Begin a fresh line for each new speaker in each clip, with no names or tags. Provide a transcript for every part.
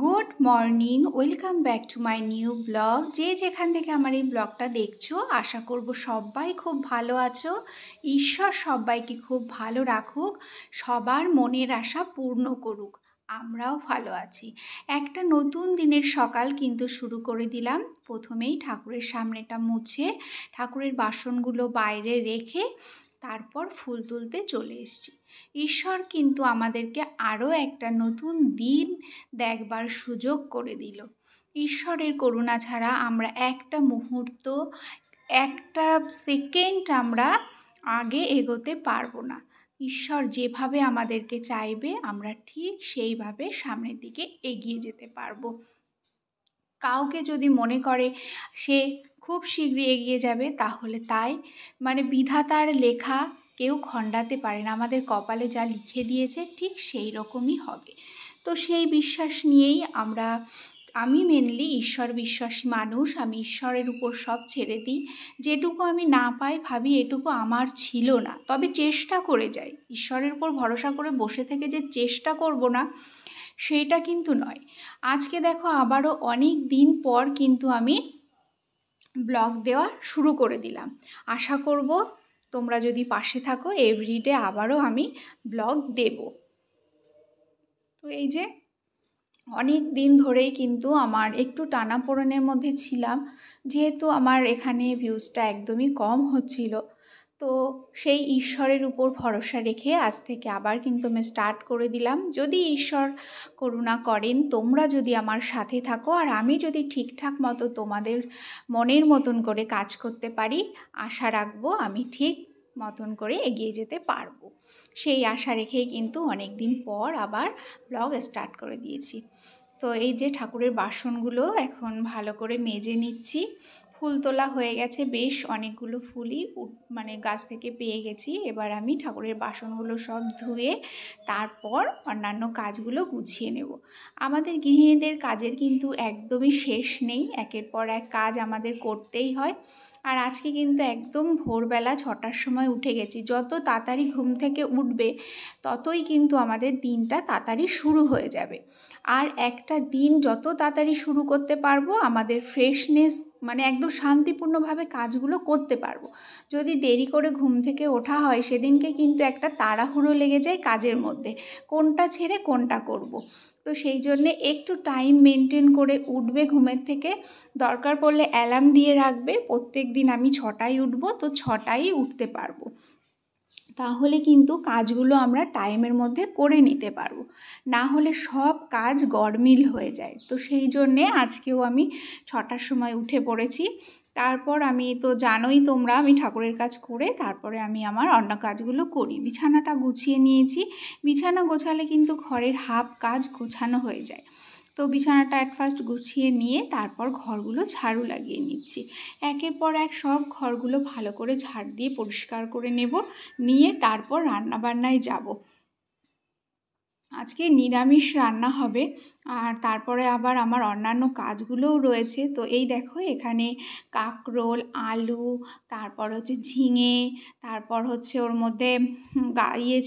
Good morning, welcome back to my new blog. যে যেখান থেকে আমার এই ব্লগটা দেখছো, আশা করব সবাই খুব ভালো আছো। ঈশ্বর সবাইকে খুব ভালো রাখুক, সবার মনের আশা পূর্ণ করুক। আমরাও ভালো আছি। একটা নতুন দিনের সকাল কিন্তু শুরু করে দিলাম। প্রথমেই ঠাকুরের সামনেটা মুছে ঠাকুরের বাসনগুলো বাইরে রেখে তারপর ফুল তুলতে চলে এসেছি। ঈশ্বর কিন্তু আমাদেরকে আরও একটা নতুন দিন দেখবার সুযোগ করে দিল। ঈশ্বরের করুণা ছাড়া আমরা একটা মুহূর্ত, একটা সেকেন্ড আমরা আগে এগোতে পারবো না। ঈশ্বর যেভাবে আমাদেরকে চাইবে আমরা ঠিক সেইভাবে সামনের দিকে এগিয়ে যেতে পারবো। কাউকে যদি মনে করে সে খুব শীঘ্রই এগিয়ে যাবে, তাহলে তাই বিধাতার লেখা কেউ খণ্ডাতে পারে না। আমাদের কপালে যা লিখে দিয়েছে ঠিক সেই রকমই হবে। তো সেই বিশ্বাস নিয়েই আমি মেনলি ঈশ্বর বিশ্বাসী মানুষ। আমি ঈশ্বরের উপর সব ছেড়ে দিই। যেটুকু আমি না পাই ভাবি এটুকু আমার ছিল না, তবে চেষ্টা করে যাই। ঈশ্বরের উপর ভরসা করে বসে থেকে যে চেষ্টা করব না, সেইটা কিন্তু নয়। আজকে দেখো আবারও অনেক দিন পর কিন্তু আমি ব্লগ দেওয়া শুরু করে দিলাম। আশা করব তোমরা যদি পাশে থাকো, এভরিডে আবারও আমি ব্লগ দেব। তো এই যে অনেক দিন ধরেই কিন্তু আমার একটু টানাপোড়েনের মধ্যে ছিলাম, যেহেতু আমার এখানে ভিউজটা একদমই কম হচ্ছিল। তো সেই ঈশ্বরের উপর ভরসা রেখে আজ থেকে আবার কিন্তু আমি স্টার্ট করে দিলাম। যদি ঈশ্বর করুণা করেন, তোমরা যদি আমার সাথে থাকো আর আমি যদি ঠিকঠাক মতো তোমাদের মনের মতন করে কাজ করতে পারি, আশা রাখবো আমি ঠিক মতন করে এগিয়ে যেতে পারবো। সেই আশা রেখেই কিন্তু অনেক দিন পর আবার ব্লগ স্টার্ট করে দিয়েছি। তো এই যে ঠাকুরের বাসনগুলো এখন ভালো করে মেজে নিচ্ছি। ফুল তোলা হয়ে গেছে, বেশ অনেকগুলো ফুলই গাছ থেকে পেয়ে গেছি। এবার আমি ঠাকুরের বাসনগুলো সব ধুয়ে তারপর অন্যান্য কাজগুলো গুছিয়ে নেব। আমাদের গৃহিণীদের কাজের কিন্তু একদমই শেষ নেই, একের পর এক কাজ আমাদের করতেই হয়। আর আজকে কিন্তু একদম ভোরবেলা 6টার সময় উঠে গেছি। যত তাড়াতাড়ি ঘুম থেকে উঠবে ততই কিন্তু আমাদের দিনটা তাড়াতাড়ি শুরু হয়ে যাবে। আর একটা দিন যত তাড়াতাড়ি শুরু করতে পারবো, আমাদের ফ্রেশনেস একদম শান্তিপূর্ণভাবে কাজগুলো করতে পারবো। যদি দেরি করে ঘুম থেকে ওঠা হয়, সেদিনকে কিন্তু একটা তাড়াহুড়ো লেগে যায় কাজের মধ্যে, কোনটা ছেড়ে কোনটা করব। তো সেই জন্যে একটু টাইম মেনটেন করে উঠবে ঘুমের থেকে। দরকার পড়লে অ্যালার্ম দিয়ে রাখবে। প্রত্যেক দিন আমি 6টায় উঠবো, তো 6টায় উঠতে পারবো। তাহলে কিন্তু কাজগুলো আমরা টাইমের মধ্যে করে নিতে পারবো। না হলে সব কাজ গড়মিল হয়ে যায়। তো সেই জন্যে আজকেও আমি 6টার সময় উঠে পড়েছি। তারপর আমি তো জানোই তোমরা, আমি ঠাকুরের কাজ করে তারপরে আমি আমার অন্য কাজগুলো করি। বিছানাটা গুছিয়ে নিয়েছি। বিছানা গোছালে কিন্তু ঘরের হাফ কাজ গোছানো হয়ে যায়। তো বিছানাটা অ্যাট ফার্স্ট গুছিয়ে নিয়ে তারপর ঘরগুলো ঝাড়ু লাগিয়ে নিচ্ছি। একের পর এক সব ঘরগুলো ভালো করে ঝাড় দিয়ে পরিষ্কার করে নেব, নিয়ে তারপর রান্নাবান্নায় যাব। আজকে নিরামিষ রান্না হবে। আর তারপরে আবার আমার অন্যান্য কাজগুলোও রয়েছে। তো এই দেখো এখানে কাঁকরোল, আলু, তারপর হচ্ছে ঝিঙে, তারপর হচ্ছে ওর মধ্যে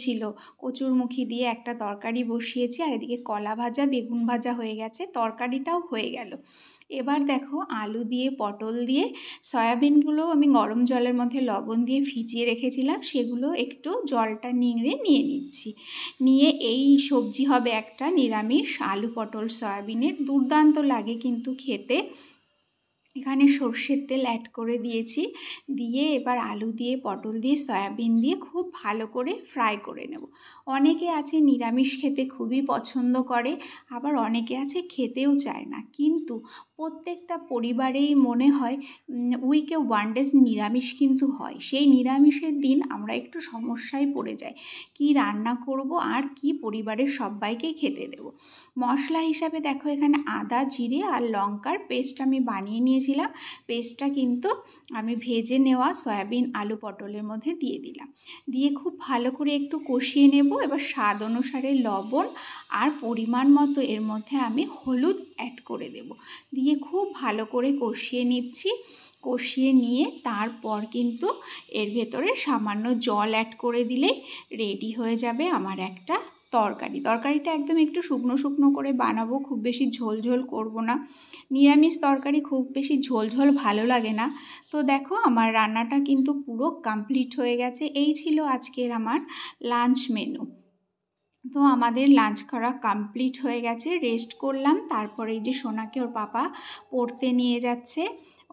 ছিল কচুরমুখী দিয়ে একটা তরকারি বসিয়েছি। আর এদিকে কলা ভাজা, বেগুন ভাজা হয়ে গেছে, তরকারিটাও হয়ে গেল। এবার দেখো আলু দিয়ে, পটল দিয়ে, সয়াবিনগুলো আমি গরম জলের মধ্যে লবণ দিয়ে ভিজিয়ে রেখেছিলাম, সেগুলো একটু জলটা নিংড়ে নিয়ে নিচ্ছি। নিয়ে এই সবজি হবে একটা নিরামিষ, আলু পটল সয়াবিনের, দুর্দান্ত লাগে কিন্তু খেতে। এখানে সর্ষের তেল অ্যাড করে দিয়েছি। দিয়ে এবার আলু দিয়ে, পটল দিয়ে, সয়াবিন দিয়ে খুব ভালো করে ফ্রাই করে নেব। অনেকে আছে নিরামিষ খেতে খুবই পছন্দ করে, আবার অনেকে আছে খেতেও চায় না। কিন্তু প্রত্যেকটা পরিবারেই মনে হয় উইকে 1 ডে নিরামিষ কিন্তু হয়। সেই নিরামিষের দিন আমরা একটু সমস্যায় পড়ে যাই, কি রান্না করব আর কি পরিবারের সবাইকে খেতে দেব। মশলা হিসাবে দেখো এখানে আদা, জিরে আর লঙ্কার পেস্ট আমি বানিয়ে নিয়েছিলাম। পেস্টটা কিন্তু আমি ভেজে নেওয়া সয়াবিন, আলু, পটলের মধ্যে দিয়ে দিলাম। দিয়ে খুব ভালো করে একটু কষিয়ে নেব। এবার স্বাদ অনুসারে লবণ আর পরিমাণ মতো এর মধ্যে আমি হলুদ অ্যাড করে দেব। দিয়ে খুব ভালো করে কষিয়ে নিচ্ছি। কষিয়ে নিয়ে তারপর কিন্তু এর ভেতরে সামান্য জল অ্যাড করে দিলেই রেডি হয়ে যাবে আমার একটা তরকারিটা একদম একটু শুকনো শুকনো করে বানাবো, খুব বেশি ঝোল ঝোল করব না। নিরামিষ তরকারি খুব বেশি ঝোল ঝোল ভালো লাগে না। তো দেখো আমার রান্নাটা কিন্তু পুরো কমপ্লিট হয়ে গেছে। এই ছিল আজকের আমার লাঞ্চ মেনু। তো আমাদের লাঞ্চ করা কমপ্লিট হয়ে গেছে, রেস্ট করলাম। তারপরে এই যে সোনাকে ওর পাপা পড়তে নিয়ে যাচ্ছে,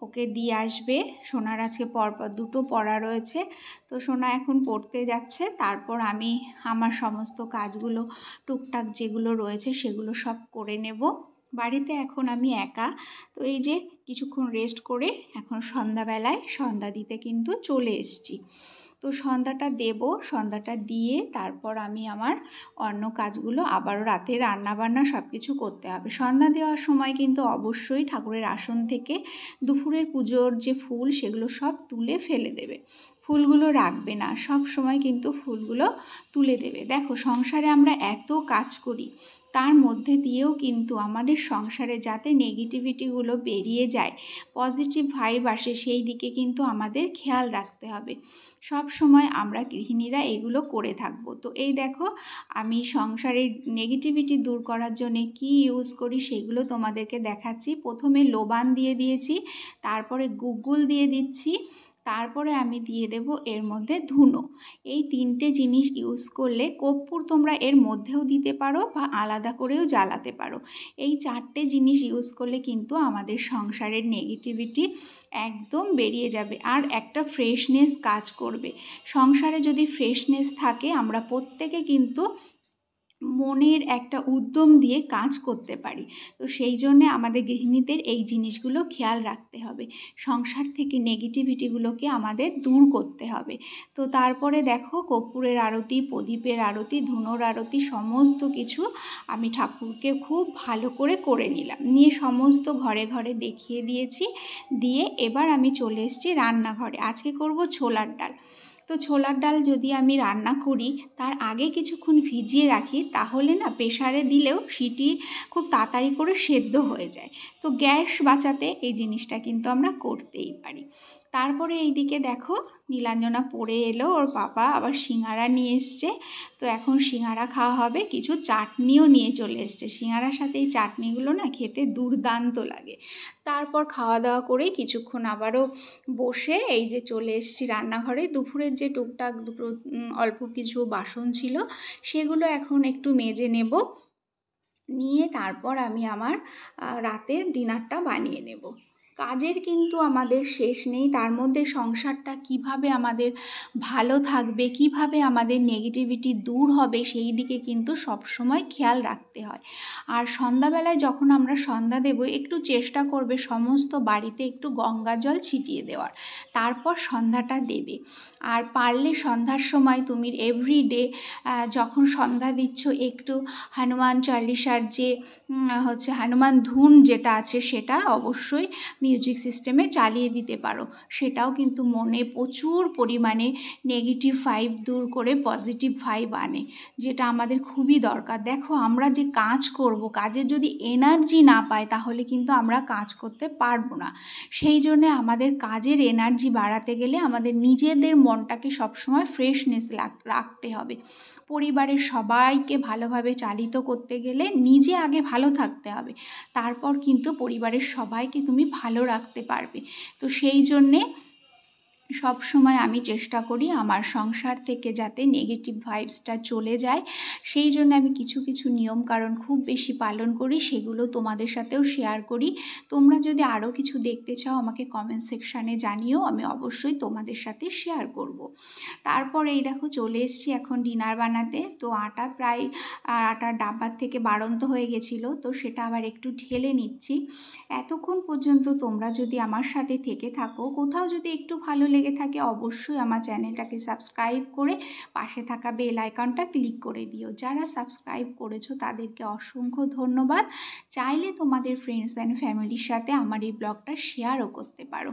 ওকে দিয়ে আসবে। সোনার আজকে পরপর 2টো পড়া রয়েছে, তো সোনা এখন পড়তে যাচ্ছে। তারপর আমি আমার সমস্ত কাজগুলো টুকটাক যেগুলো রয়েছে সেগুলো সব করে নেব। বাড়িতে এখন আমি একা, তো এই যে কিছুক্ষণ রেস্ট করে এখন সন্ধ্যাবেলায় সন্ধ্যা দিতে কিন্তু চলে এসেছি। তো সন্ধ্যাটা দেব, সন্ধ্যাটা দিয়ে তারপর আমি আমার অন্য কাজগুলো আবারও রাতে রান্নাবান্না সব কিছু করতে হবে। সন্ধ্যা দেওয়ার সময় কিন্তু অবশ্যই ঠাকুরের আসন থেকে দুপুরের পুজোর যে ফুল সেগুলো সব তুলে ফেলে দেবে, ফুলগুলো রাখবে না, সব সময় কিন্তু ফুলগুলো তুলে দেবে। দেখো সংসারে আমরা এত কাজ করি, তার মধ্যে দিয়েও কিন্তু আমাদের সংসারে যাতে নেগেটিভিটিগুলো বেরিয়ে যায়, পজিটিভ ভাইব আসে, সেই দিকে কিন্তু আমাদের খেয়াল রাখতে হবে। সব সময় আমরা গৃহিণীরা এগুলো করে থাকবো। তো এই দেখো আমি সংসারের নেগেটিভিটি দূর করার জন্য কি ইউজ করি সেগুলো তোমাদেরকে দেখাচ্ছি। প্রথমে লোবান দিয়ে দিয়েছি, তারপরে গুগল দিয়ে দিচ্ছি, তারপরে আমি দিয়ে দেব এর মধ্যে ধুনো। এই 3টে জিনিস ইউজ করলে, কর্পূর তোমরা এর মধ্যেও দিতে পারো বা আলাদা করেও জ্বালাতে পারো। এই 4টে জিনিস ইউজ করলে কিন্তু আমাদের সংসারের নেগেটিভিটি একদম বেরিয়ে যাবে আর একটা ফ্রেশনেস কাজ করবে। সংসারে যদি ফ্রেশনেস থাকে আমরা প্রত্যেকে কিন্তু মনের একটা উদ্যম দিয়ে কাজ করতে পারি। তো সেই জন্যে আমাদের গৃহিণীদের এই জিনিসগুলো খেয়াল রাখতে হবে, সংসার থেকে নেগেটিভিটিগুলোকে আমাদের দূর করতে হবে। তো তারপরে দেখো কর্পূরের আরতি, প্রদীপের আরতি, ধুনোর আরতি সমস্ত কিছু আমি ঠাকুরকে খুব ভালো করে নিলাম, নিয়ে সমস্ত ঘরে ঘরে দেখিয়ে দিয়েছি। দিয়ে এবার আমি চলে এসেছি রান্নাঘরে। আজকে করব ছোলার ডাল। তো ছোলার ডাল যদি আমি রান্না করি তার আগে কিছুক্ষণ ভিজিয়ে রাখি, তাহলে না প্রেসারে দিলেও সিটি খুব তাড়াতাড়ি করে সেদ্ধ হয়ে যায়। তো গ্যাস বাঁচাতে এই জিনিসটা কিন্তু আমরা করতেই পারি। তারপরে এইদিকে দেখো নীলাঞ্জনা পড়ে এলো, ওর পাপা আবার সিঙ্গারা নিয়ে এসছে। তো এখন সিঙ্গারা খাওয়া হবে, কিছু চাটনিও নিয়ে চলে এসছে। সিঙ্গারার সাথে এই চাটনিগুলো না খেতে দুর্দান্ত লাগে। তারপর খাওয়া দাওয়া করে কিছুক্ষণ আবারও বসে এই যে চলে এসেছি রান্নাঘরে। দুপুরের যে টুকটাক অল্প কিছু বাসন ছিল সেগুলো এখন একটু মেজে নেব, নিয়ে তারপর আমি আমার রাতের ডিনারটা বানিয়ে নেব। কাজের কিন্তু আমাদের শেষ নেই, তার মধ্যে সংসারটা কিভাবে আমাদের ভালো থাকবে, কিভাবে আমাদের নেগেটিভিটি দূর হবে সেই দিকে কিন্তু সবসময় খেয়াল রাখতে হয়। আর সন্ধ্যাবেলায় যখন আমরা সন্ধ্যা দেব একটু চেষ্টা করবে সমস্ত বাড়িতে একটু গঙ্গা জল ছিটিয়ে দেওয়ার, তারপর সন্ধ্যাটা দেবে। আর পারলে সন্ধ্যার সময় তুমি এভরিডে যখন সন্ধ্যা দিচ্ছ একটু হনুমান চালিসার যে হনুমান ধুন যেটা আছে সেটা অবশ্যই মিউজিক সিস্টেমে চালিয়ে দিতে পারো। সেটাও কিন্তু মনে প্রচুর পরিমাণে নেগেটিভ ভাইব দূর করে পজিটিভ ভাইব আনে, যেটা আমাদের খুবই দরকার। দেখো আমরা যে কাজ করব, কাজে যদি এনার্জি না পাই তাহলে কিন্তু আমরা কাজ করতে পারবো না। সেই জন্য আমাদের কাজের এনার্জি বাড়াতে গেলে আমাদের নিজেদের মনটাকে সবসময় ফ্রেশনেস রাখতে হবে। পরিবারের সবাইকে ভালোভাবে চালিত করতে গেলে নিজে আগে ভালো থাকতে হবে, তারপর কিন্তু পরিবারের সবাইকে তুমি ভালো রাখতে পারবে। তো সেই জন্যে সব সময় আমি চেষ্টা করি আমার সংসার থেকে যাতে নেগেটিভ ভাইবসটা চলে যায়। সেই জন্য আমি কিছু কিছু নিয়মকানুন খুব বেশি পালন করি, সেগুলো তোমাদের সাথেও শেয়ার করি। তোমরা যদি আরও কিছু দেখতে চাও আমাকে কমেন্ট সেকশানে জানিও, আমি অবশ্যই তোমাদের সাথে শেয়ার করব। তারপর এই দেখো চলে এসেছি এখন ডিনার বানাতে। তো আটা প্রায় আটার ডাব্বার থেকে বাড়ন্ত হয়ে গেছিলো, তো সেটা আবার একটু ঢেলে নিচ্ছি। এতক্ষণ পর্যন্ত তোমরা যদি আমার সাথে থেকে থাকো, কোথাও যদি একটু ভালো লেগে থাকে অবশ্যই আমার চ্যানেলটাকে সাবস্ক্রাইব করে পাশে থাকা বেল আইকনটা ক্লিক করে দিও। যারা সাবস্ক্রাইব করেছো তাদেরকে অসংখ্য ধন্যবাদ। চাইলে তোমাদের ফ্রেন্ডস অ্যান্ড ফ্যামিলির সাথে আমার এই ব্লগটা শেয়ারও করতে পারো।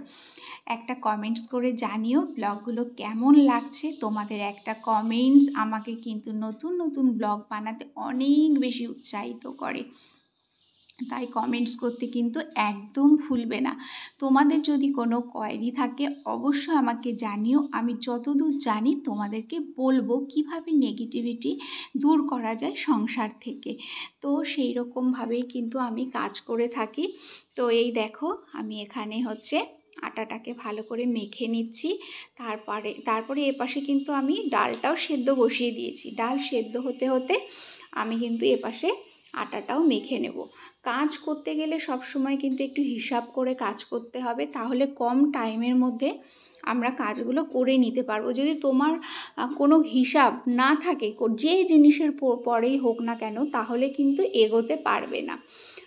একটা কমেন্টস করে জানিও ব্লগগুলো কেমন লাগছে। তোমাদের একটা কমেন্টস আমাকে কিন্তু নতুন নতুন ব্লগ বানাতে অনেক বেশি উৎসাহিত করে। তাই কমেন্টস করতে কিন্তু একদম ভুলবে না। তোমাদের যদি কোনো কোয়েরি থাকে অবশ্যই আমাকে জানিও। আমি যতদূর জানি তোমাদেরকে বলবো কিভাবে নেগেটিভিটি দূর করা যায় সংসার থেকে। তো সেই রকমভাবেই কিন্তু আমি কাজ করে থাকি। তো এই দেখো আমি এখানে হচ্ছে আটাটাকে ভালো করে মেখে নিচ্ছি। তারপরে এপাশে কিন্তু আমি ডালটাও সেদ্ধ বসিয়ে দিয়েছি। ডাল সেদ্ধ হতে হতে আমি কিন্তু এপাশে আটাটাও মেখে নেব। কাজ করতে গেলে সব সময় কিন্তু একটু হিসাব করে কাজ করতে হবে, তাহলে কম টাইমের মধ্যে আমরা কাজগুলো করে নিতে পারবো। যদি তোমার কোনো হিসাব না থাকে যে জিনিসের পরেই হোক না কেন, তাহলে কিন্তু এগোতে পারবে না।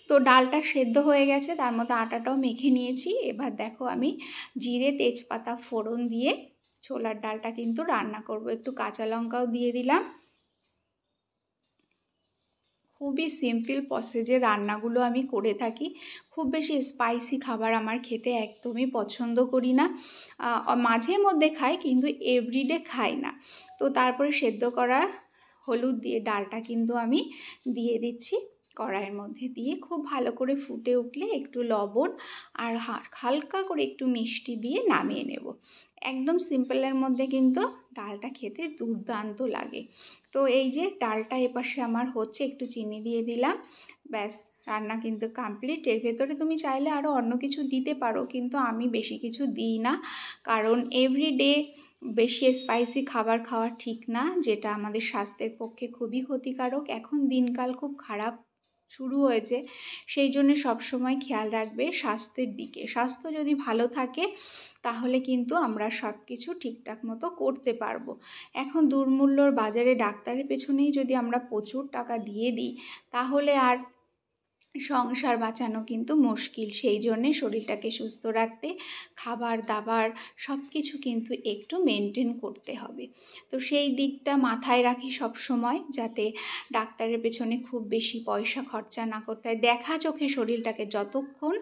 তো ডালটা সেদ্ধ হয়ে গেছে, তার মধ্যে আটাটাও মেখে নিয়েছি। এবার দেখো আমি জিরে তেজপাতা ফোড়ন দিয়ে ছোলার ডালটা কিন্তু রান্না করব। একটু কাঁচা লঙ্কাও দিয়ে দিলাম। খুবই সিম্পল প্রসেসে রান্নাগুলো আমি করে থাকি। খুব বেশি স্পাইসি খাবার আমার খেতে একদমই পছন্দ করি না। মাঝে মধ্যে খাই, কিন্তু এভরিডে খাই না। তো তারপরে সেদ্ধ করা হলুদ দিয়ে ডালটা কিন্তু আমি দিয়ে দিচ্ছি কড়াইয়ের মধ্যে। দিয়ে খুব ভালো করে ফুটে উঠলে একটু লবণ আর হালকা করে একটু মিষ্টি দিয়ে নামিয়ে নেব। একদম সিম্পলের মধ্যে কিন্তু ডালটা খেতে দুর্দান্ত লাগে। তো এই যে ডালটা এপাশে আমার হচ্ছে, একটু চিনি দিয়ে দিলাম, ব্যাস রান্না কিন্তু কমপ্লিট। এর ভেতরে তুমি চাইলে আরও অন্য কিছু দিতে পারো, কিন্তু আমি বেশি কিছু দিই না, কারণ এভরিডে বেশি স্পাইসি খাবার খাওয়া ঠিক না, যেটা আমাদের স্বাস্থ্যের পক্ষে খুবই ক্ষতিকারক। এখন দিনকাল খুব খারাপ শুরু হয়েছে, সেই জন্য সবসময় খেয়াল রাখবে স্বাস্থ্যের দিকে। স্বাস্থ্য যদি ভালো থাকে তাহলে কিন্তু আমরা সব কিছু ঠিকঠাক মতো করতে পারবো। এখন দুর্মূল্যর বাজারে ডাক্তারের পেছনেই যদি আমরা প্রচুর টাকা দিয়ে দিই, তাহলে আর সংসার বাঁচানো কিন্তু মুশকিল। সেই জন্যে শরীরটাকে সুস্থ রাখতে খাবার দাবার সব কিছু কিন্তু একটু মেনটেন করতে হবে। তো সেই দিকটা মাথায় রাখি সব সময়, যাতে ডাক্তারের পেছনে খুব বেশি পয়সা খরচা না করতে হয়। দেখা চোখে শরীরটাকে যতক্ষণ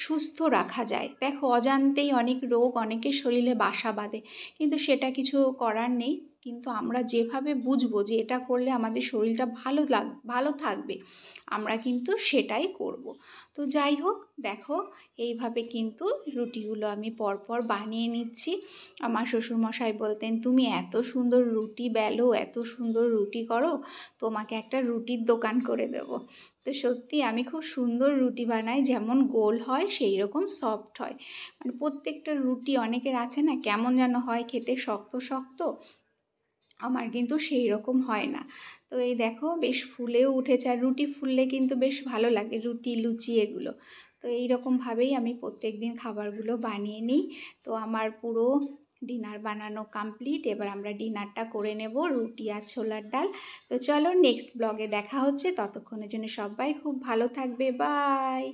সুস্থ রাখা যায়। দেখো অজান্তেই অনেক রোগ অনেকের শরীরে বাসা বাঁধে, কিন্তু সেটা কিছু করার নেই। কিন্তু আমরা যেভাবে বুঝবো যে এটা করলে আমাদের শরীরটা ভালো থাকবে, আমরা কিন্তু সেটাই করব। তো যাই হোক, দেখো এইভাবে কিন্তু রুটিগুলো আমি পরপর বানিয়ে নিচ্ছি। আমার শ্বশুরমশাই বলতেন, তুমি এত সুন্দর রুটি বেলো, এত সুন্দর রুটি করো, তোমাকে একটা রুটির দোকান করে দেবো। তো সত্যি আমি খুব সুন্দর রুটি বানাই, যেমন গোল হয় সেই রকম সফট হয়। মানে প্রত্যেকটা রুটি অনেকের আছে না কেমন যেন হয় খেতে, শক্ত শক্ত, আমার কিন্তু সেই রকম হয় না। তো এই দেখো বেশ ফুলেও উঠেছে, আর রুটি ফুললে কিন্তু বেশ ভালো লাগে, রুটি লুচি এগুলো। তো এই রকমভাবেই আমি প্রত্যেক দিন খাবারগুলো বানিয়ে নিই। তো আমার পুরো ডিনার বানানো কমপ্লিট। এবার আমরা ডিনারটা করে নেব, রুটি আর ছোলার ডাল। তো চলো নেক্সট ব্লগে দেখা হচ্ছে, ততক্ষণের জন্য সবাই খুব ভালো থাকবে, বাই।